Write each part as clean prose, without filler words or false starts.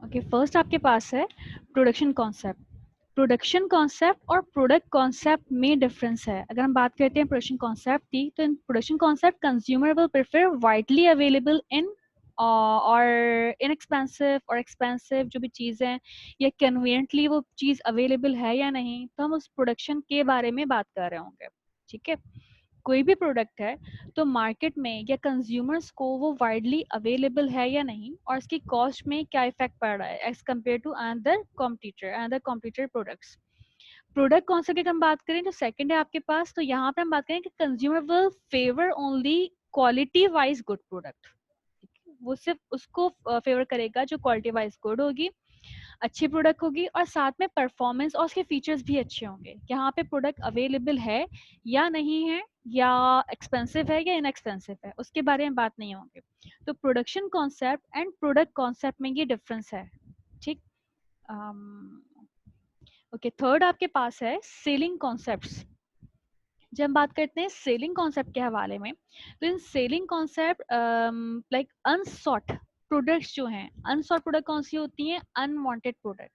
Okay, first आपके पास है production concept. Production concept और प्रोडक्ट कॉन्सेप्ट में डिफरेंस है। अगर हम बात करते हैं प्रोडक्शन कॉन्सेप्ट की, तो in production concept consumer will prefer widely available in और इनएक्सपेंसिव और एक्सपेंसिव जो भी चीज़ है, या कन्वीनियंटली वो चीज़ अवेलेबल है या नहीं, तो हम उस प्रोडक्शन के बारे में बात कर रहे होंगे। ठीक है, कोई भी प्रोडक्ट है तो मार्केट में या कंज्यूमर्स को वो वाइडली अवेलेबल है या नहीं, और इसकी कॉस्ट में क्या इफेक्ट पड़ रहा है as compare to another competitor products. Product concept की हम बात करें, जो सेकंड है आपके पास, तो यहाँ पे हम बात करें कि consumer will favour only quality wise good product. वो सिर्फ उसको फेवर करेगा जो क्वालिटी वाइज गुड होगी, अच्छी प्रोडक्ट होगी, और साथ में परफॉर्मेंस और उसके फीचर्स भी अच्छे होंगे। यहाँ पे प्रोडक्ट अवेलेबल है या नहीं है, या एक्सपेंसिव है या इनएक्सपेंसिव है, उसके बारे में बात नहीं होंगे। तो production concept and product concept में ये डिफरेंस है। ठीक। ओके, थर्ड आपके पास है सेलिंग कॉन्सेप्ट्स। जब हम बात करते हैं सेलिंग कॉन्सेप्ट के हवाले में, तो in selling concept like unsought products जो हैं, अनसॉट प्रोडक्ट कौन सी होती हैं? Unwanted product.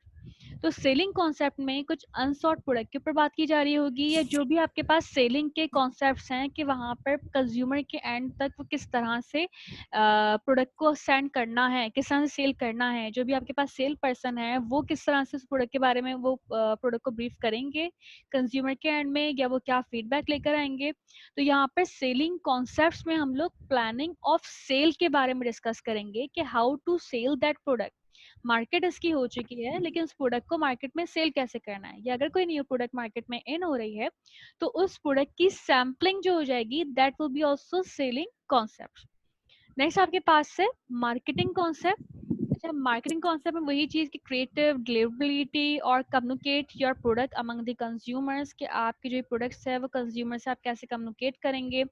तो सेलिंग कॉन्सेप्ट में कुछ अनसॉट प्रोडक्ट के ऊपर बात की जा रही होगी, या जो भी आपके पास सेलिंग के कॉन्सेप्ट्स हैं कि वहां पर कंज्यूमर के एंड तक वो किस तरह से प्रोडक्ट को सेंड करना है, किस तरह से सेल करना है। जो भी आपके पास सेल पर्सन है वो किस तरह से उस प्रोडक्ट के बारे में वो प्रोडक्ट को ब्रीफ करेंगे कंज्यूमर के एंड में, या वो क्या फीडबैक लेकर आएंगे। तो यहाँ पर सेलिंग कॉन्सेप्ट्स में हम लोग प्लानिंग ऑफ सेल के बारे में डिस्कस करेंगे कि how to sell that product. Market इसकी हो चुकी है, लेकिन उस प्रोडक्ट को मार्केट में सेल कैसे करना है, या अगर कोई न्यू प्रोडक्ट मार्केट में इन हो रही है तो उस प्रोडक्ट की सैम्पलिंग जो हो जाएगी, that will be also selling concept. Next आपके पास है मार्केटिंग कॉन्सेप्ट। अच्छा, मार्केटिंग कॉन्सेप्ट में वही चीज की क्रिएटिव डिलीवरेबिलिटी और communicate your product among the consumers, कि आपके जो प्रोडक्ट्स है वो कंज्यूमर से आप कैसे कम्युनिकेट करेंगे,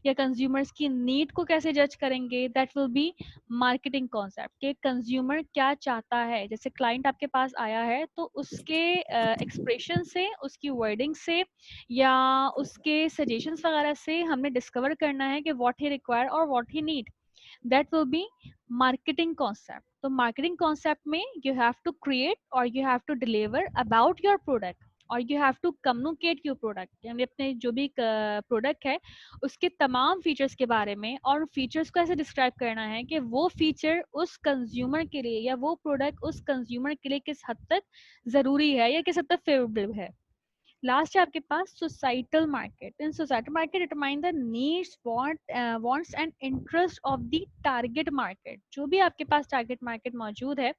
या कंज्यूमर्स की नीड को कैसे जज करेंगे। That will B marketing concept, कि कंज्यूमर क्या चाहता है। जैसे क्लाइंट आपके पास आया है, तो उसके एक्सप्रेशन से, उसकी वर्डिंग से, या उसके सजेशंस वगैरह से हमने डिस्कवर करना है कि व्हाट ही रिक्वायर और what he need. that will be marketing concept. तो marketing concept में you have to create or you have to deliver about your product, और you have to communicate your product, यानी अपने जो भी product है उसके तमाम फीचर्स के बारे में, और फीचर्स को ऐसे डिस्क्राइब करना है कि वो फीचर उस कंज्यूमर के लिए, या वो प्रोडक्ट उस कंज्यूमर के लिए किस हद तक ज़रूरी है या किस हद तक फेवरेबल है। लास्ट है आपके पास societal market. In societal market determine the needs, wants and interest of the target market. जो भी आपके पास टारगेट मार्केट मौजूद है,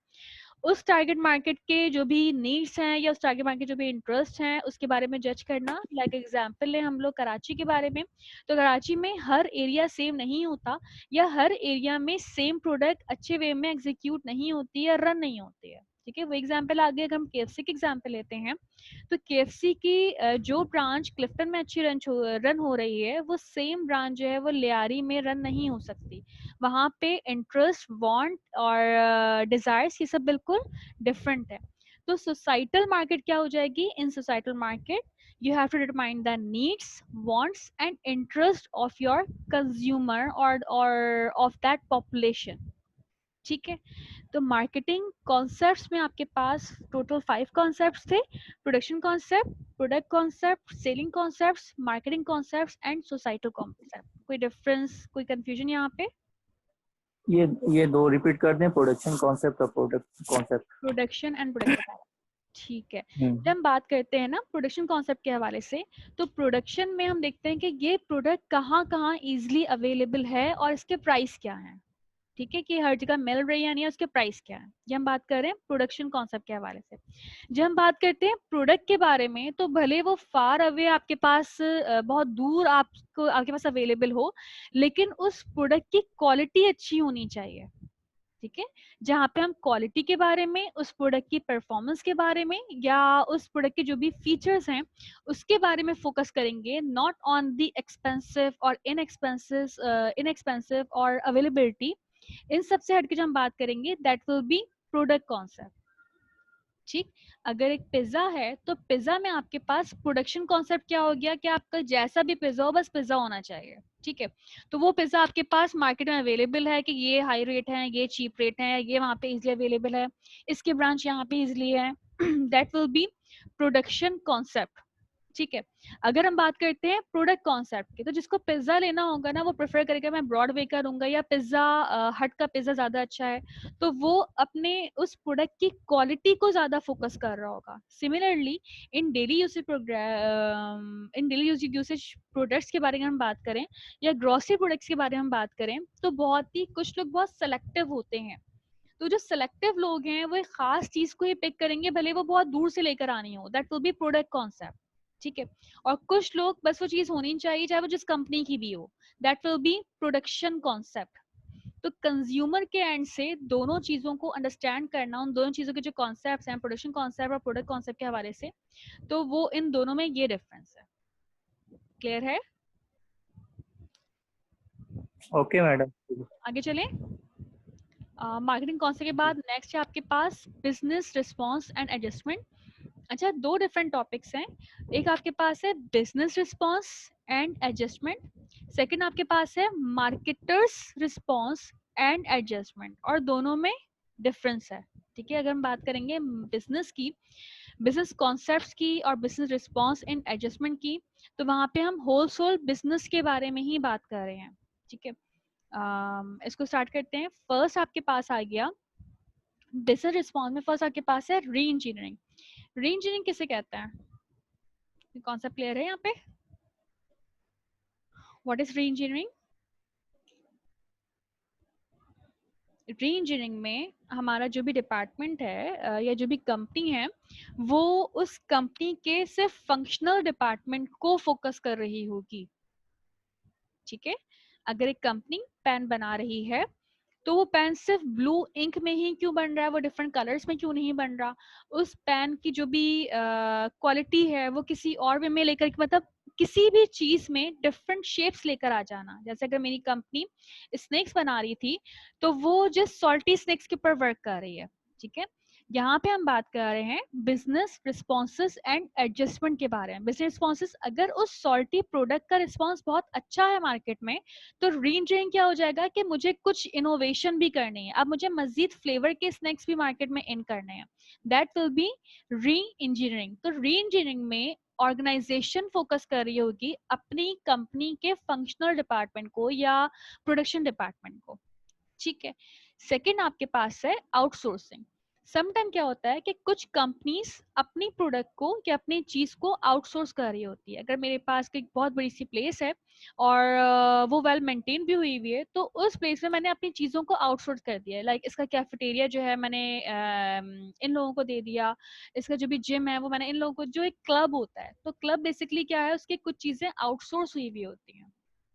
उस टारगेट मार्केट के जो भी नीड्स हैं या उस टारगेट मार्केट जो भी इंटरेस्ट हैं उसके बारे में जज करना। लाइक एग्जांपल ले हम लोग कराची के बारे में, तो कराची में हर एरिया सेम नहीं होता, या हर एरिया में सेम प्रोडक्ट अच्छे वे में एग्जीक्यूट नहीं होती या रन नहीं होती है। ठीक है, वो एग्जाम्पल आगे अगर हम केएफसी की एग्जाम्पल लेते हैं, तो केएफसी की जो ब्रांच क्लिफ्टन में अच्छी रन हो रही है, वो सेम ब्रांच जो है वो लियारी में रन नहीं हो सकती। वहाँ पे इंटरेस्ट, वांट और डिजायर्स ये सब बिल्कुल डिफरेंट है। तो सोसाइटल मार्केट क्या हो जाएगी? In societal market you have to determine the needs, wants and interest of your consumer or of that population. ठीक है, तो मार्केटिंग कॉन्सेप्ट्स में आपके पास टोटल 5 कॉन्सेप्ट्स थे। Production concept, product concept, selling concepts, marketing concepts and societal concept. कोई difference, कोई confusion यहाँ पे? ये दो रिपीट कर दें, प्रोडक्शन कॉन्सेप्ट और product concept. Production and product. ठीक है, जब हम बात करते हैं ना प्रोडक्शन कॉन्सेप्ट के हवाले से, तो प्रोडक्शन में हम देखते हैं कि ये प्रोडक्ट कहाँ कहाँ इजीली अवेलेबल है और इसके प्राइस क्या है। ठीक है, कि हर जगह मिल रही है, नहीं है, उसके प्राइस क्या है। ये हम बात कर रहे हैं प्रोडक्शन कॉन्सेप्ट के हवाले से। जब हम बात करते हैं प्रोडक्ट के बारे में, तो भले वो फार अवे आपके पास, बहुत दूर आपको आपके पास अवेलेबल हो, लेकिन उस प्रोडक्ट की क्वालिटी अच्छी होनी चाहिए। ठीक है, जहाँ पे हम क्वालिटी के बारे में, उस प्रोडक्ट की परफॉर्मेंस के बारे में, या उस प्रोडक्ट के जो भी फीचर्स हैं उसके बारे में फोकस करेंगे, नॉट ऑन द एक्सपेंसिव और इनएक्सपेंसिव और अवेलेबिलिटी। इन सबसे हटके जो हम बात करेंगे, that will B product concept. ठीक, अगर एक पिज्जा है, तो पिज्जा में आपके पास प्रोडक्शन कॉन्सेप्ट क्या हो गया कि आपका जैसा भी पिज्जा हो बस पिज्जा होना चाहिए। ठीक है। तो वो पिज्जा आपके पास मार्केट में अवेलेबल है कि ये हाई रेट है, ये चीप रेट है, ये वहाँ पे इजिली अवेलेबल है, इसके ब्रांच यहाँ पे इजिली है। That will B production concept. ठीक है। अगर हम बात करते हैं प्रोडक्ट कॉन्सेप्ट की, तो जिसको पिज्जा लेना होगा ना वो प्रेफर करेगा मैं ब्रॉडवे का लूंगा या पिज्जा हट का पिज्जा ज्यादा अच्छा है, तो वो अपने उस प्रोडक्ट की क्वालिटी को ज्यादा फोकस कर रहा होगा। Similarly in daily usage usage products के बारे में हम बात करें या ग्रोसरी प्रोडक्ट्स के बारे में हम बात करें, तो बहुत ही कुछ लोग बहुत सेलेक्टिव होते हैं। तो जो सेलेक्टिव लोग हैं वो एक खास चीज को ही पिक करेंगे, भले वो बहुत दूर से लेकर आनी हो। That will B product concept. ठीक है। और कुछ लोग बस वो चीज होनी चाहिए चाहे वो जिस कंपनी की भी हो। That will B production concept. तो कंज्यूमर के एंड से दोनों चीजों को अंडरस्टैंड करना, उन दोनों चीजों के जो कॉन्सेप्ट हैं प्रोडक्शन कॉन्सेप्ट और प्रोडक्ट कॉन्सेप्ट के हवाले से, तो वो इन दोनों में ये डिफरेंस है। क्लियर है? Okay madam. आगे चलें। मार्केटिंग कॉन्सेप्ट के बाद नेक्स्ट है आपके पास बिजनेस रिस्पॉन्स एंड एडजस्टमेंट। अच्छा, दो डिफरेंट टॉपिक्स हैं। एक आपके पास है business response and adjustment, second आपके पास है मार्केटर्स रिस्पॉन्स एंड एडजस्टमेंट, और दोनों में डिफरेंस है। ठीक है। अगर हम बात करेंगे बिजनेस की, बिजनेस कॉन्सेप्ट्स की और बिजनेस रिस्पॉन्स एंड एडजस्टमेंट की, तो वहां पे हम होलसेल बिजनेस के बारे में ही बात कर रहे हैं। ठीक है। इसको स्टार्ट करते हैं। फर्स्ट आपके पास आ गया बिजनेस रिस्पॉन्स में, फर्स्ट आपके पास है री इंजीनियरिंग। री इंजीनियरिंग किसे कहते हैं? कॉन्सेप्ट क्लियर है यहाँ पे? व्हाट इज री इंजीनियरिंग? री इंजीनियरिंग में हमारा जो भी डिपार्टमेंट है या जो भी कंपनी है, वो उस कंपनी के सिर्फ फंक्शनल डिपार्टमेंट को फोकस कर रही होगी। ठीक है। अगर एक कंपनी पेन बना रही है, तो वो पेन सिर्फ ब्लू इंक में ही क्यों बन रहा है, वो डिफरेंट कलर्स में क्यों नहीं बन रहा? उस पेन की जो भी क्वालिटी है वो किसी और वे में लेकर, मतलब किसी भी चीज में डिफरेंट शेप्स लेकर आ जाना। जैसे अगर मेरी कंपनी स्नेक्स बना रही थी, तो वो जिस सॉल्टी स्नेक्स के ऊपर वर्क कर रही है। ठीक है। यहाँ पे हम बात कर रहे हैं बिजनेस रिस्पॉन्सेस एंड एडजस्टमेंट के बारे में। बिजनेस रिस्पॉन्सेस, अगर उस सॉल्टी प्रोडक्ट का रिस्पॉन्स बहुत अच्छा है मार्केट में, तो री इंजीनियरिंग क्या हो जाएगा कि मुझे कुछ इनोवेशन भी करनी है, अब मुझे मजीद फ्लेवर के स्नैक्स भी मार्केट में इन करने हैं। दैट विल बी री इंजीनियरिंग। तो री इंजीनियरिंग में ऑर्गेनाइजेशन फोकस कर रही होगी अपनी कंपनी के फंक्शनल डिपार्टमेंट को या प्रोडक्शन डिपार्टमेंट को। ठीक है। सेकंड आपके पास है आउटसोर्सिंग। समटाइम क्या होता है कि कुछ कंपनीज अपनी प्रोडक्ट को या अपनी चीज को आउटसोर्स कर रही होती है। अगर मेरे पास एक बहुत बड़ी सी प्लेस है और वो वेल मेंटेन भी हुई है, तो उस प्लेस में मैंने अपनी चीजों को आउटसोर्स कर दिया है। लाइक इसका कैफेटेरिया जो है मैंने इन लोगों को दे दिया, इसका जो भी जिम है वो मैंने इन लोगों को, जो एक क्लब होता है, तो क्लब बेसिकली क्या है, उसकी कुछ चीजें आउटसोर्स हुई हुई होती हैं।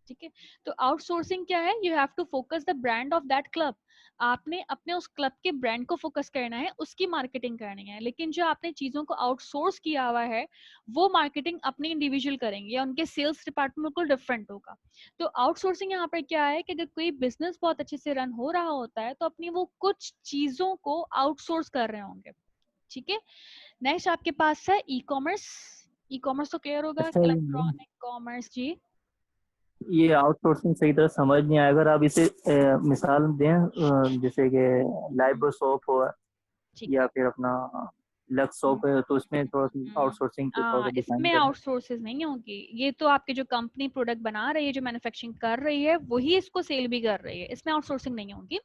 ठीक है। तो आउटसोर्सिंग क्या है? You have to focus the brand of that club. आपने अपने उस क्लब के ब्रांड को फोकस करना है, उसकी मार्केटिंग करनी है। लेकिन जो आपने चीजों को आउटसोर्स किया हुआ है, वो मार्केटिंग अपने इंडिविजुअल करेंगे या उनके सेल्स डिपार्टमेंट बिल्कुल डिफरेंट होगा। तो आउटसोर्सिंग यहाँ पर क्या है कि अगर कोई बिजनेस बहुत अच्छे से रन हो रहा होता है, तो अपनी वो कुछ चीजों को आउटसोर्स कर रहे होंगे। ठीक है। नेक्स्ट आपके पास है ई कॉमर्स। ई कॉमर्स तो क्लियर होगा, अच्छा इलेक्ट्रॉनिक कॉमर्स। जी। ये आउटसोर्सिंग सही तरह समझ नहीं आया, अगर आप इसे मिसाल दें, जैसे कि लाइब्रो शॉप हो ठीक या है। फिर अपना लक्स शॉप है, तो इसमें थोड़ा सा आउटसोर्सिंग को थोड़ा सा डिफाइन इसमें करें। आउटसोर्सेज नहीं होगी। ये तो आपकी जो कंपनी प्रोडक्ट बना रही है, जो मैन्युफैक्चरिंग कर रही है, वही इसको सेल भी कर रही है। इसमें आउटसोर्सिंग नहीं होगी।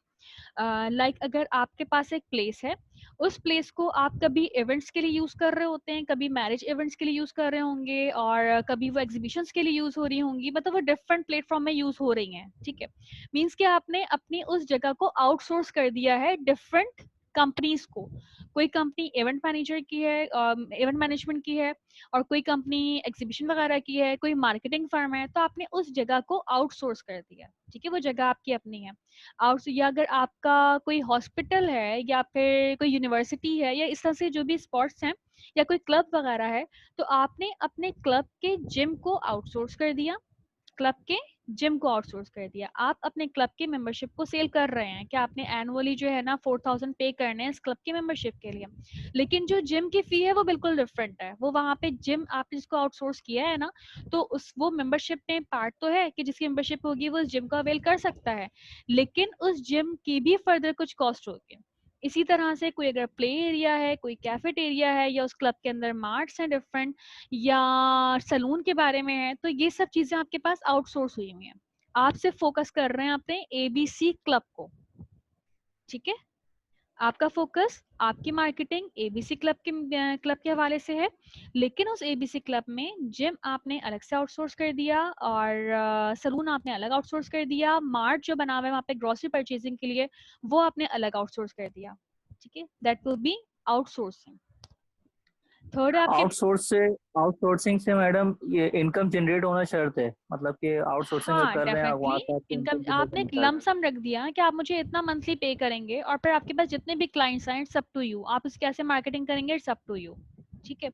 लाइक अगर आपके पास एक प्लेस है, उस प्लेस को आप कभी इवेंट्स के लिए यूज कर रहे होते हैं, कभी मैरिज इवेंट्स के लिए यूज कर रहे होंगे, और कभी वो एग्जीबिशंस के लिए यूज हो रही होंगी, मतलब वो डिफरेंट प्लेटफॉर्म में यूज हो रही हैं। ठीक है। मीन्स कि आपने अपनी उस जगह को आउटसोर्स कर दिया है डिफरेंट कंपनीज को। कोई कंपनी इवेंट मैनेजर की है, इवेंट मैनेजमेंट की है, और कोई कंपनी एग्जीबिशन वगैरह की है, कोई मार्केटिंग फर्म है, तो आपने उस जगह को आउटसोर्स कर दिया। ठीक है। वो जगह आपकी अपनी है। आउट, या अगर आपका कोई हॉस्पिटल है या फिर कोई यूनिवर्सिटी है या इस तरह से जो भी स्पॉट्स हैं या कोई क्लब वगैरह है, तो आपने अपने क्लब के जिम को आउटसोर्स कर दिया। क्लब के जिम को आउटसोर्स कर दिया। आप अपने क्लब के मेंबरशिप को सेल कर रहे हैं कि आपने एनुअली जो है ना 4000 पे करने हैं इस क्लब की मेंबरशिप के लिए, लेकिन जो जिम की फी है वो बिल्कुल डिफरेंट है। वो वहाँ पे जिम आपने जिसको आउटसोर्स किया है ना, तो उस वो मेंबरशिप में पार्ट तो है कि जिसकी मेंबरशिप होगी वो उस जिम को अवेल कर सकता है, लेकिन उस जिम की भी फर्दर कुछ कॉस्ट होगी। इसी तरह से कोई अगर प्ले एरिया है, कोई कैफेटेरिया है, या उस क्लब के अंदर मार्ट्स हैं डिफरेंट, या सलून के बारे में है, तो ये सब चीजें आपके पास आउटसोर्स हुई हुई हैं। आप सिर्फ फोकस कर रहे हैं अपने एबीसी क्लब को, ठीक है। आपका फोकस आपकी मार्केटिंग एबीसी क्लब के हवाले से है, लेकिन उस एबीसी क्लब में जिम आपने अलग से आउटसोर्स कर दिया, और सलून आपने अलग आउटसोर्स कर दिया, मार्ट जो बना हुआ है वहाँ पे ग्रोसरी परचेजिंग के लिए वो आपने अलग आउटसोर्स कर दिया, ठीक है। That will B outsourcing. Third है आपके, आउटसोर्सिंग से मैडम ये इनकम जनरेट होना शर्त है, मतलब कि आउटसोर्सिंग हाँ कर रहे हैं डेफिनेटली वहाँ से आपको इनकम, इनकम जनरेट आपने होना एक शर्त है। लमसम रख दिया कि आप मुझे इतना मंथली पे करेंगे, और फिर आपके पास जितने भी क्लाइंट्स हैं इट्स अप टू यू, आप उसकी कैसे मार्केटिंग करेंगे इट्स अप टू यू, ठीक है।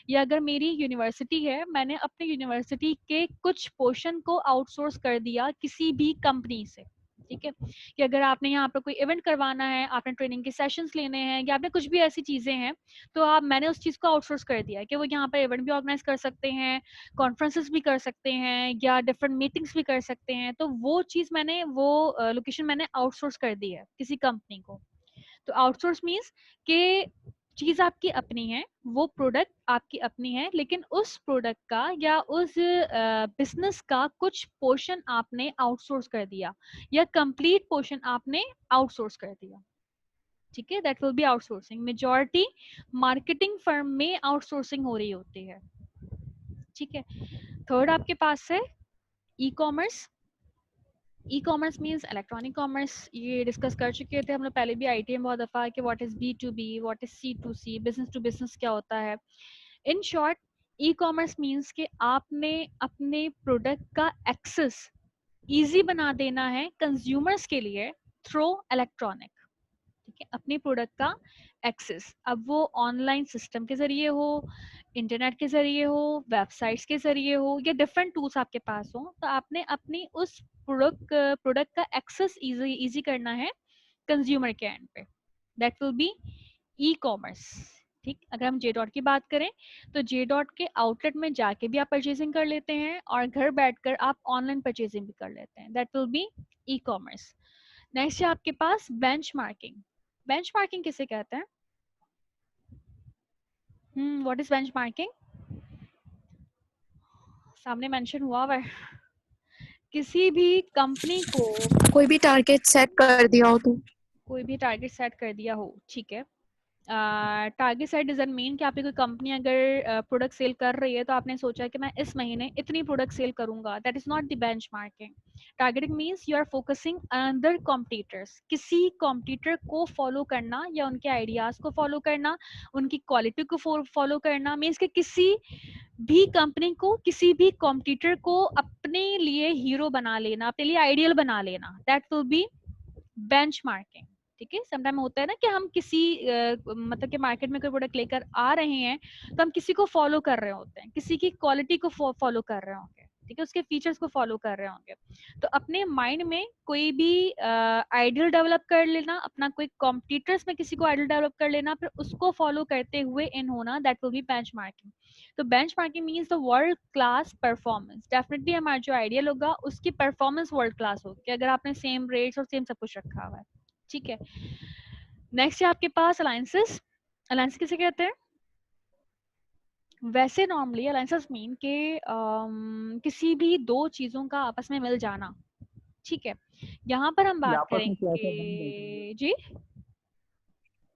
या अगर मेरी यूनिवर्सिटी है, मैंने अपने यूनिवर्सिटी के कुछ पोर्शन को आउटसोर्स कर दिया किसी भी कंपनी से, ठीक है। कि अगर आपने यहाँ पर कोई इवेंट करवाना है, आपने ट्रेनिंग के सेशंस लेने हैं, या आपने कुछ भी ऐसी चीजें हैं, तो आप मैंने उस चीज को आउटसोर्स कर दिया कि वो यहाँ पर इवेंट भी ऑर्गेनाइज कर सकते हैं, कॉन्फ्रेंसेस भी कर सकते हैं, या डिफरेंट मीटिंग्स भी कर सकते हैं। तो वो चीज मैंने वो लोकेशन मैंने आउटसोर्स कर दी है किसी कंपनी को। तो आउटसोर्स मींस कि चीज आपकी अपनी है, वो प्रोडक्ट आपकी अपनी है, लेकिन उस प्रोडक्ट का या उस बिजनेस का कुछ पोर्शन आपने आउटसोर्स कर दिया, या कंप्लीट पोर्शन आपने आउटसोर्स कर दिया, ठीक है। That will B outsourcing. Majority marketing firm में आउटसोर्सिंग हो रही होती है, ठीक है। थर्ड आपके पास है ई कॉमर्स। ई कॉमर्स मीन्स इलेक्ट्रॉनिक कॉमर्स, ये डिस्कस कर चुके थे हम लोग पहले भी आईटी में बहुत दफा कि what is B2B, what is C2C, business to business क्या होता है। In short e commerce means कि आपने अपने प्रोडक्ट का एक्सेस इजी बना देना है कंज्यूमर्स के लिए थ्रू इलेक्ट्रॉनिक, ठीक है। अपने प्रोडक्ट का एक्सेस, अब वो ऑनलाइन सिस्टम के जरिए हो, इंटरनेट के जरिए हो, वेबसाइट्स के जरिए हो, या डिफरेंट टूल्स आपके पास हो, तो आपने अपनी उस प्रोडक्ट का एक्सेस इजी करना है कंज्यूमर के एंड पे। That will be e commerce, ठीक। अगर हम जे डॉट की बात करें तो जे डॉट के आउटलेट में जाके भी आप परचेजिंग कर लेते हैं, और घर बैठकर आप ऑनलाइन परचेजिंग भी कर लेते हैं। That will be e commerce. Next है आपके पास बेंचमार्किंग। बेंचमार्किंग किसे कहते हैं? What is benchmarking? सामने मेंशन हुआ है, किसी भी कंपनी को कोई भी टारगेट सेट कर दिया हो तो। कोई भी टारगेट सेट कर दिया हो, ठीक है। टारगेट सेट डजंट मीन कि आपकी कोई कंपनी अगर प्रोडक्ट सेल कर रही है तो आपने सोचा कि मैं इस महीने इतनी प्रोडक्ट सेल करूंगा, that is not the benchmarking. Targeting means you are focusing other competitors, किसी कॉम्पिटिटर को फॉलो करना या उनके आइडियाज को फॉलो करना, उनकी क्वालिटी को फॉलो करना, मीन्स कि किसी भी कंपनी को, किसी भी कॉम्पिटिटर को अपने लिए हीरो बना लेना, अपने लिए आइडियल बना लेना, दैट विल बी बेंचमार्किंग, ठीक है। समटाइम होता है ना कि हम किसी मतलब कि मार्केट में कोई प्रोडक्ट लेकर आ रहे हैं तो हम किसी को फॉलो कर रहे होते हैं, किसी की क्वालिटी को फॉलो कर रहे होंगे, ठीक है, उसके फीचर्स को फॉलो कर रहे होंगे। तो अपने माइंड में कोई भी आइडियल डेवलप कर लेना, अपना कोई कॉम्पिटिटर्स में किसी को आइडियल डेवलप कर लेना, फिर उसको फॉलो करते हुए इन होना, दैट विल बी बेंचमार्किंग। तो benchmarking means the world class performance. Definitely हमारा जो आइडियल होगा उसकी परफॉर्मेंस वर्ल्ड क्लास होगी अगर आपने सेम रेट्स और सेम सब कुछ रखा हुआ है, ठीक है। नेक्स्ट है आपके पास अलायंसेस। अलायंस किसे कहते हैं? वैसे नॉर्मली अलायंसेस मीन के किसी भी दो चीजों का आपस में मिल जाना, ठीक है। यहाँ पर हम ये बात आपस में सियासतदान बनते हैं, करेंगे जी।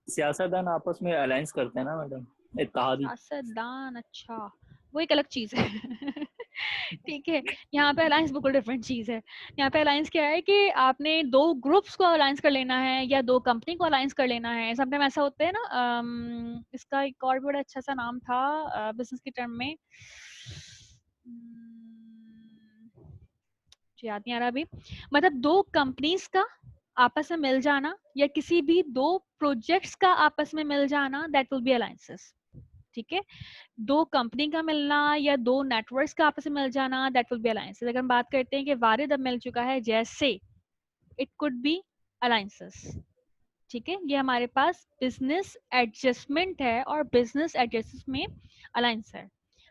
सियासतदान आपस में अलायंस करते हैं ना मैडम, इत्तेहादी। सियासतदान, अच्छा वो एक अलग चीज है ठीक है। यहाँ पे अलायंस बिल्कुल डिफरेंट चीज है। यहाँ पे अलायंस क्या है कि आपने दो ग्रुप्स को अलायंस कर लेना है या दो कंपनी को अलायंस कर लेना है। समटाइम ऐसा होता है ना, इसका एक और बड़ा अच्छा सा नाम था बिजनेस के टर्म में, मुझे याद नहीं आ रहा अभी। मतलब दो कंपनीज का आपस में मिल जाना या किसी भी दो प्रोजेक्ट्स का आपस में मिल जाना, दैट विल बी अलायंसेस, ठीक है, दो कंपनी का मिलना या दो नेटवर्क्स का आपस में मिल जाना, दैट विल बी अलायंसेस। अगर हम बात करते हैं कि वारिद अब मिल चुका है जैसे, इट कुड बी अलायंसेस। ठीक है, ये हमारे पास बिजनेस एडजस्टमेंट है और बिजनेस एडजस्टमेंट में अलायंस है।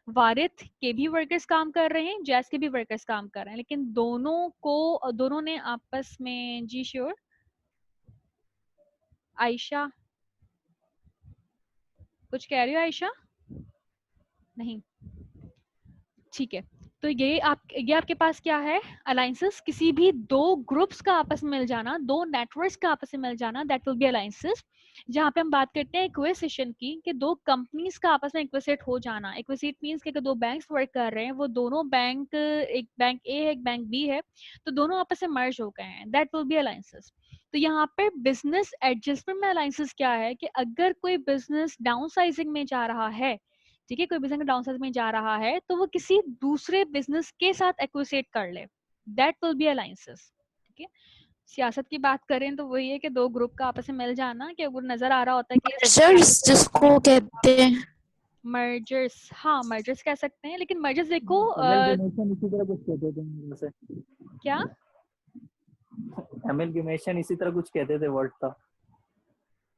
वारिद के भी वर्कर्स काम कर रहे हैं, जैस के भी वर्कर्स काम कर रहे हैं, लेकिन दोनों ने आपस में, जी श्योर आयशा, कुछ कह रही हो आयशा? नहीं, ठीक है। तो ये आपके पास क्या है, अलायंसेस, किसी भी दो ग्रुप्स का आपस में मिल जाना, दो नेटवर्क्स का आपस में मिल जाना, दैट विल बी अलायंसेस। जहाँ पे हम बात करते हैं इक्विजिशन की, कि दो कंपनीज का आपस में इक्विजिट हो जाना। इक्विजिट मींस कि दो बैंक्स वर्क कर रहे हैं, वो दोनों बैंक, एक बैंक ए है एक बैंक बी है, तो दोनों आपस में मर्ज हो गए हैं, दैट विल बी अलायंसेस। तो यहाँ पे बिजनेस एडजस्टमेंट में अलायंसेस क्या है कि अगर कोई बिजनेस डाउन साइजिंग में जा रहा है, ठीक है, कोई बिजनेस डाउनसाइज में जा रहा है, तो वो किसी दूसरे बिजनेस के साथ एक्विजिट कर ले, दैट विल बी अलायंसेस। ठीक है, सियासत की बात करें तो वही है कि दो ग्रुप का आपस में मिल जाना, कि अगर नजर आ रहा होता है कि मर्जर्स जिसको कहते हैं। मर्जर्स, हाँ मर्जर्स कह सकते हैं, लेकिन मर्जर्स देखो एमएलगेमेशन इसी तरह कुछ कहते थे मेरे से। क्या एमएलगेमेशन इसी तरह कुछ कहते थे वर्ड था।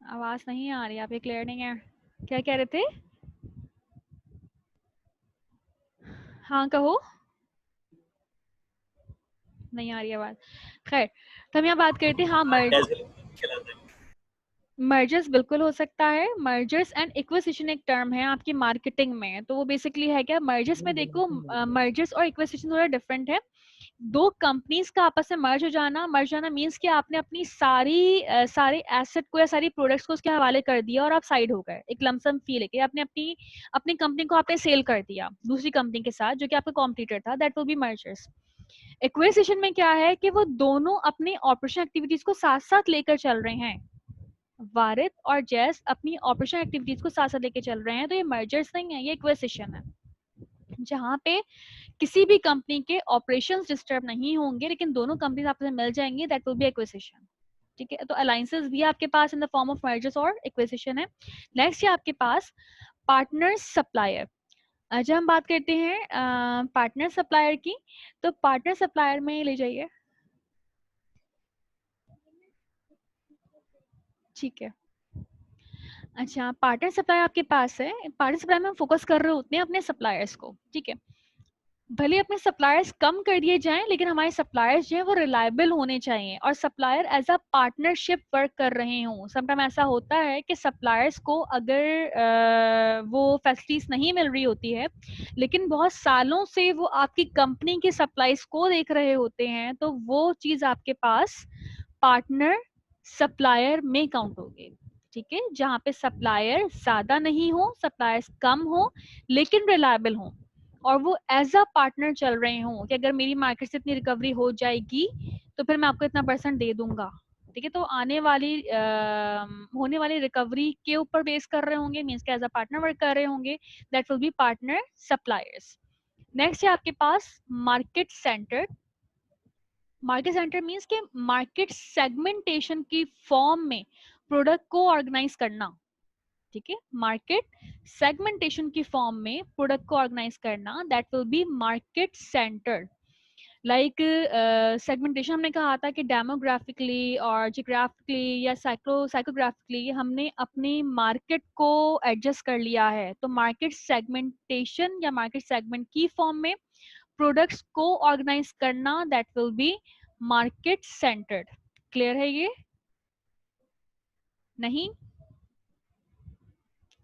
आवाज नहीं आ रही, आप ये क्लियर नहीं है, क्या कह रहे थे? हाँ कहो, नहीं आ रही आवाज। खैर, तो हम यहाँ बात करते हैं, हाँ मर्जर्स बिल्कुल हो सकता है। मर्जर्स एंड इक्विजिशन एक टर्म है आपकी मार्केटिंग में, तो वो बेसिकली है क्या, मर्जर्स में देखो, मर्जर्स और इक्विजिशन थोड़ा डिफरेंट है। दो कंपनीज का आपस में मर्ज जाना मींस कि आपने अपनी सारे एसेट को या सारी प्रोडक्ट्स को उसके हवाले कर दिया और आप साइड हो गए, एक लमसम फी लेके आपने अपनी कंपनी को आपने सेल कर दिया दूसरी कंपनी के साथ जो कि आपका कॉम्पिटिटर था, that will B mergers. Acquisition में क्या है कि वो दोनों अपनी ऑपरेशन एक्टिविटीज को साथ साथ लेकर चल रहे हैं, वारिद और जैस अपनी ऑपरेशन एक्टिविटीज को साथ साथ लेके चल रहे हैं, तो ये मर्जर्स नहीं है, ये एक्विजिशन है, जहां पे किसी भी कंपनी के ऑपरेशंस डिस्टर्ब नहीं होंगे, लेकिन दोनों कंपनीज आपस में मिल जाएंगी, दैट विल बी एक्विजिशन। ठीक है, तो अलायंसेस भी आपके पास in the form of mergers और एक्विजिशन है। नेक्स्ट है आपके पास पार्टनर सप्लायर। जब हम बात करते हैं पार्टनर सप्लायर की, तो पार्टनर सप्लायर में ले जाइए, ठीक है। अच्छा, पार्टनर सप्लायर आपके पास है, पार्टनर सप्लायर में हम फोकस कर रहे होते हैं अपने सप्लायर्स को, ठीक है। भले अपने सप्लायर्स कम कर दिए जाएं, लेकिन हमारे सप्लायर्स जो है वो रिलायबल होने चाहिए और supplier as a partnership work कर रहे हों। समटाइम ऐसा होता है कि सप्लायर्स को अगर वो फैसिलिटीज नहीं मिल रही होती है, लेकिन बहुत सालों से वो आपकी कंपनी के सप्लाईज को देख रहे होते हैं, तो वो चीज आपके पास पार्टनर सप्लायर में काउंट होगी। ठीक है, जहाँ पे सप्लायर ज्यादा नहीं हो, सप्लायर्स कम हो, लेकिन रिलायबल हो और वो एज अ पार्टनर चल रहे हों कि अगर मेरी मार्केट से इतनी रिकवरी हो जाएगी तो फिर मैं आपको इतना % दे दूंगा। ठीक है, तो होने वाली रिकवरी के ऊपर बेस कर रहे होंगे, मींस के एज अ पार्टनर वर्क कर रहे होंगे, that will be partner suppliers. Next है आपके पास market centre. Market centre means के मार्केट सेगमेंटेशन की फॉर्म में प्रोडक्ट को ऑर्गेनाइज करना। ठीक है, मार्केट सेगमेंटेशन की फॉर्म में प्रोडक्ट को ऑर्गेनाइज करना, that will be market centre. Like segmentation हमने कहा था कि डेमोग्राफिकली और जियोग्राफिकली या साइकोग्राफिकली हमने अपनी मार्केट को एडजस्ट कर लिया है, तो मार्केट सेगमेंटेशन या मार्केट सेगमेंट की फॉर्म में प्रोडक्ट्स को ऑर्गेनाइज करना, that will be market centred. Clear है ये? नहीं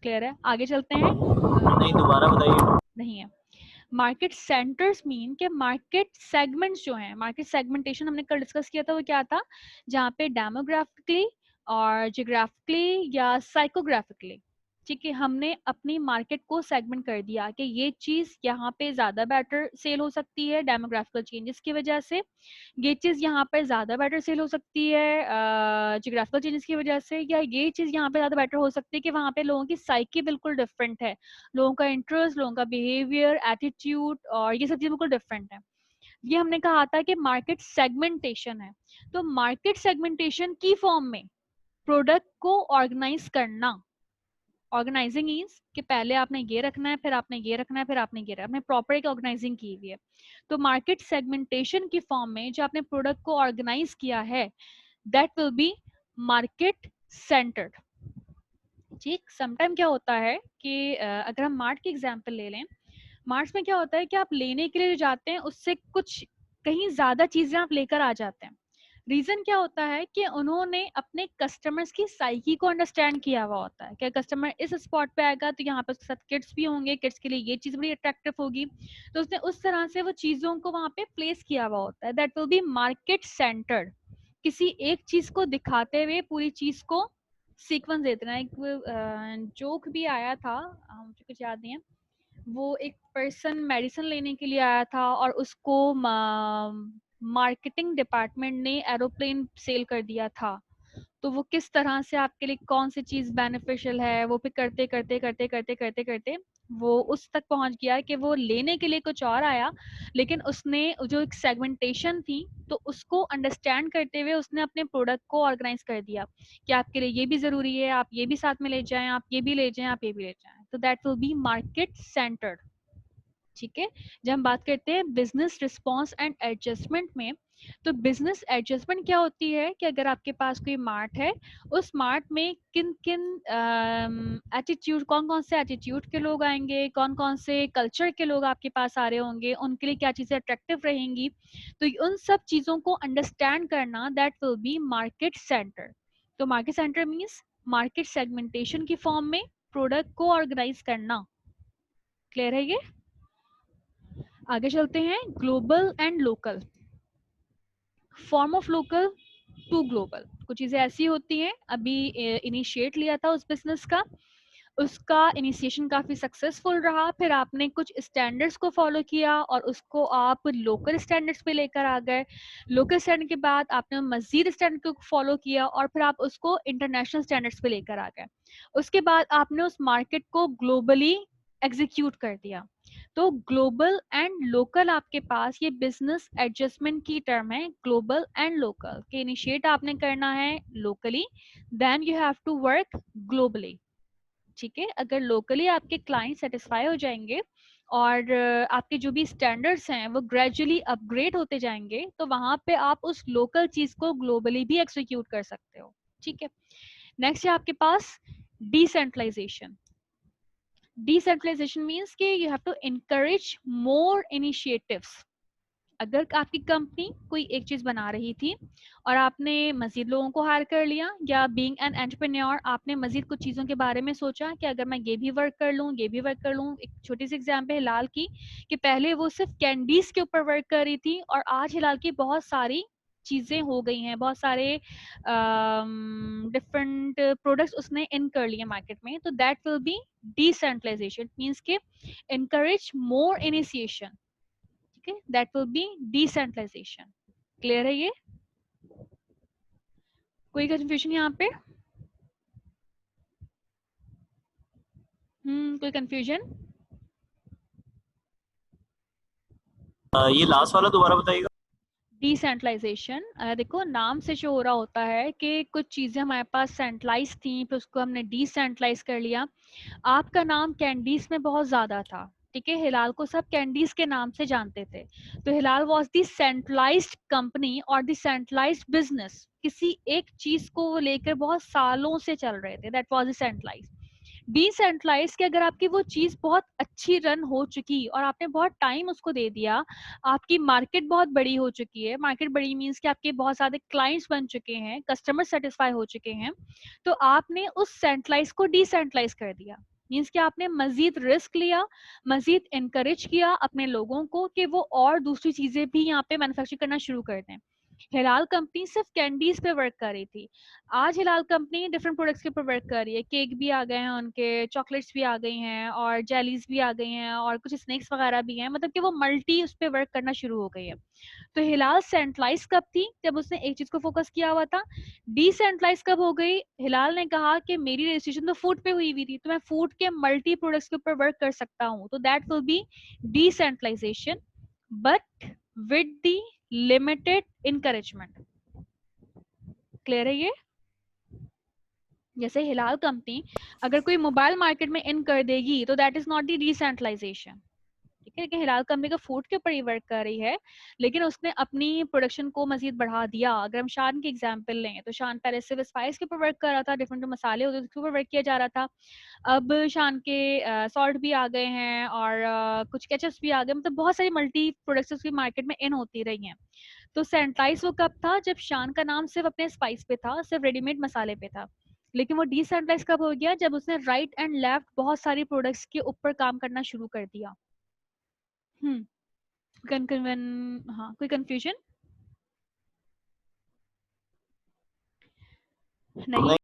क्लियर है? आगे चलते हैं। नहीं, दोबारा बताइए। नहीं है। मार्केट सेंटर्स मीन के मार्केट सेगमेंट्स जो हैं, मार्केट सेगमेंटेशन हमने कल डिस्कस किया था, वो क्या था, जहाँ पे डेमोग्राफिकली और जियोग्राफिकली या साइकोग्राफिकली, ठीक है, हमने अपनी मार्केट को सेगमेंट कर दिया कि ये चीज यहाँ पे ज्यादा बेटर सेल हो सकती है डेमोग्राफिकल चेंजेस की वजह से, ये चीज यहाँ पर ज्यादा बेटर सेल हो सकती है जियोग्राफिकल चेंजेस की वजह से, या ये चीज यहाँ पे ज्यादा बेटर हो सकती है कि वहाँ पे लोगों की साइकी बिल्कुल डिफरेंट है, लोगों का इंटरेस्ट, लोगों का बिहेवियर, एटीट्यूड और ये सब चीजें बिल्कुल डिफरेंट है। ये हमने कहा था कि मार्केट सेगमेंटेशन है। तो मार्केट सेगमेंटेशन की फॉर्म में प्रोडक्ट को ऑर्गेनाइज करना, ऑर्गेनाइजिंग इज कि पहले आपने ये रखना है, फिर आपने ये रखना है, फिर आपने ये रखना है, आपने प्रॉपर एक ऑर्गेनाइजिंग की हुई है। तो मार्केट सेगमेंटेशन की फॉर्म में जो आपने प्रोडक्ट को ऑर्गेनाइज किया है, that will be market centred. ठीक, समटाइम क्या होता है कि अगर हम मार्ट की एग्जांपल ले लें, मार्ट में क्या होता है कि आप लेने के लिए जो जाते हैं उससे कुछ कहीं ज्यादा चीजें आप लेकर आ जाते हैं। रीजन क्या होता है कि उन्होंने अपने कस्टमर्स की साइकी को अंडरस्टैंड किया हुआ होता है कि कस्टमर इस स्पॉट पे आएगा तो यहाँ पे उसके साथ किड्स भी होंगे, किड्स के लिए ये चीज बड़ी अट्रैक्टिव होगी, तो उसने उस तरह से वो चीजों को वहां पे प्लेस किया हुआ होता है। That will be market centred. किसी एक चीज को दिखाते हुए पूरी चीज को सीक्वेंस देते हैं। एक जोक भी आया था, मुझे कुछ याद नहीं है, वो एक पर्सन मेडिसिन लेने के लिए आया था और उसको मार्केटिंग डिपार्टमेंट ने एरोप्लेन सेल कर दिया था। तो वो किस तरह से आपके लिए कौन सी चीज बेनिफिशियल है, वो फिर करते करते करते करते करते करते वो उस तक पहुंच गया कि वो लेने के लिए कुछ और आया, लेकिन उसने जो एक सेगमेंटेशन थी तो उसको अंडरस्टैंड करते हुए उसने अपने प्रोडक्ट को ऑर्गेनाइज कर दिया कि आपके लिए ये भी जरूरी है, आप ये भी साथ में ले जाएं, आप ये भी ले जाएं, आप ये भी ले जाएं। तो that will be market centred. ठीक है, जब हम बात करते हैं बिजनेस रिस्पॉन्स एंड एडजस्टमेंट में, तो बिजनेस एडजस्टमेंट क्या होती है कि अगर आपके पास कोई मार्ट है, उस मार्ट में किन किन एटीट्यूड, कौन कौन से एटीट्यूड के लोग आएंगे, कौन कौन से कल्चर के लोग आपके पास आ रहे होंगे, उनके लिए क्या चीजें अट्रैक्टिव रहेंगी, तो उन सब चीजों को अंडरस्टैंड करना, that will be market centre. तो market centre means market segmentation की फॉर्म में प्रोडक्ट को ऑर्गेनाइज करना। क्लियर है ये? आगे चलते हैं, global and local. Form of local to global. कुछ चीजें ऐसी होती हैं, अभी इनिशिएट लिया था उस बिजनेस का, उसका इनिशिएशन काफी सक्सेसफुल रहा, फिर आपने कुछ स्टैंडर्ड्स को फॉलो किया और उसको आप लोकल स्टैंडर्ड्स पे लेकर आ गए। लोकल स्टैंडर्ड के बाद आपने मजीद स्टैंडर्ड को फॉलो किया और फिर आप उसको इंटरनेशनल स्टैंडर्ड्स पे लेकर आ गए। उसके बाद आपने उस मार्केट को ग्लोबली एग्जीक्यूट कर दिया। तो ग्लोबल एंड लोकल आपके पास ये बिजनेस एडजस्टमेंट की टर्म है, ग्लोबल एंड लोकल के इनिशिएट आपने करना है locally, then you have to work globally. ठीक है, अगर लोकली आपके क्लाइंट सेटिस्फाई हो जाएंगे और आपके जो भी स्टैंडर्ड्स हैं वो ग्रेजुअली अपग्रेड होते जाएंगे, तो वहां पे आप उस लोकल चीज को ग्लोबली भी एक्सिक्यूट कर सकते हो। ठीक है, नेक्स्ट है आपके पास डिसेंट्रलाइजेशन। डिसेंट्रलाइजेशन मीन्स कि you have to encourage more initiatives. अगर आपकी कंपनी कोई एक चीज बना रही थी और आपने मजीद लोगों को हायर कर लिया, या बीइंग एन एंटरप्रेन्योर आपने मजीद कुछ चीजों के बारे में सोचा कि अगर मैं ये भी वर्क कर लूँ, ये भी वर्क कर लूँ। एक छोटी सी एग्जांपल हिलाल की, कि पहले वो सिर्फ कैंडीज के ऊपर वर्क कर रही थी और आज हिलाल की बहुत सारी चीजें हो गई हैं, बहुत सारे डिफरेंट प्रोडक्ट्स उसने इन कर लिए मार्केट में। तो that will be decentralisation, means के इनकरेज मोर इनिशिएशन। ठीक है, that will be decentralisation. Clear है ये? कोई कंफ्यूजन यहाँ पे? कोई कंफ्यूजन? ये लास्ट वाला दोबारा बताइएगा। डिसेंट्रलाइजेशन, देखो नाम से जो हो रहा होता है कि कुछ चीजें हमारे पास सेंट्रलाइज थी, फिर उसको हमने डिसेंट्रलाइज कर लिया। आपका नाम कैंडीज में बहुत ज्यादा था, ठीक है, हिलाल को सब कैंडीज के नाम से जानते थे, तो हिलाल वाज द सेंट्रलाइज्ड कंपनी और द सेंट्रलाइज्ड बिजनेस। किसी एक चीज को वो लेकर बहुत सालों से चल रहे थे, that was the centralised. Decentralise कि अगर आपकी वो चीज बहुत अच्छी रन हो चुकी और आपने बहुत टाइम उसको दे दिया, आपकी मार्केट बहुत बड़ी हो चुकी है, मार्केट बड़ी मीन्स कि आपके बहुत सारे क्लाइंट्स बन चुके हैं, कस्टमर सेटिस्फाई हो चुके हैं, तो आपने उस सेंट्रलाइज को डिसेंट्रलाइज कर दिया। मीन्स कि आपने मजीद रिस्क लिया, मजीद इनकरेज किया अपने लोगों को कि वो और दूसरी चीजें भी यहाँ पे मैन्युफैक्चर करना शुरू कर दें। हिलाल कंपनी सिर्फ कैंडीज पे वर्क कर रही थी, आज हिलाल कंपनी डिफरेंट प्रोडक्ट्स के ऊपर वर्क कर रही है। केक भी आ गए हैं उनके, चॉकलेट्स भी आ गई हैं और जेलीज भी आ गई हैं और कुछ स्नैक्स वगैरह भी हैं, मतलब कि वो मल्टी उस पर वर्क करना शुरू हो गई है। तो हिलाल सेंट्रलाइज कब थी? जब उसने एक चीज को फोकस किया हुआ था। डिसेंट्रलाइज कब हो गई? हिलाल ने कहा कि मेरी रजिस्ट्रेशन तो फूड पे हुई हुई थी, तो मैं फूड के मल्टी प्रोडक्ट्स के ऊपर वर्क कर सकता हूँ, तो that will be decentralisation but with the limited encouragement. Clear है ये? जैसे हिलाल कंपनी अगर कोई मोबाइल मार्केट में इन कर देगी तो that is not the decentralisation, ठीक है। लेकिन हिलाल कंपनी का फूड के ऊपर ही वर्क कर रही है, लेकिन उसने अपनी प्रोडक्शन को मजीद बढ़ा दिया। अगर हम शान की एग्जांपल लें तो शान पहले सिर्फ स्पाइस के ऊपर वर्क कर रहा था, डिफरेंट जो मसाले होते थे उसके ऊपर वर्क किया जा रहा था। अब शान के सॉल्ट भी आ गए हैं और कुछ केचप्स भी आ गए, मतलब बहुत सारी मल्टी प्रोडक्ट्स उसकी मार्केट में इन होती रही हैं। तो सेंट्रलाइज वो कब था, जब शान का नाम सिर्फ अपने स्पाइस पे था, सिर्फ रेडीमेड मसाले पे था। लेकिन वो डिसेंट्रलाइज कब हो गया, जब उसने राइट एंड लेफ्ट बहुत सारी प्रोडक्ट्स के ऊपर काम करना शुरू कर दिया। हाँ, कोई कंफ्यूजन? नहीं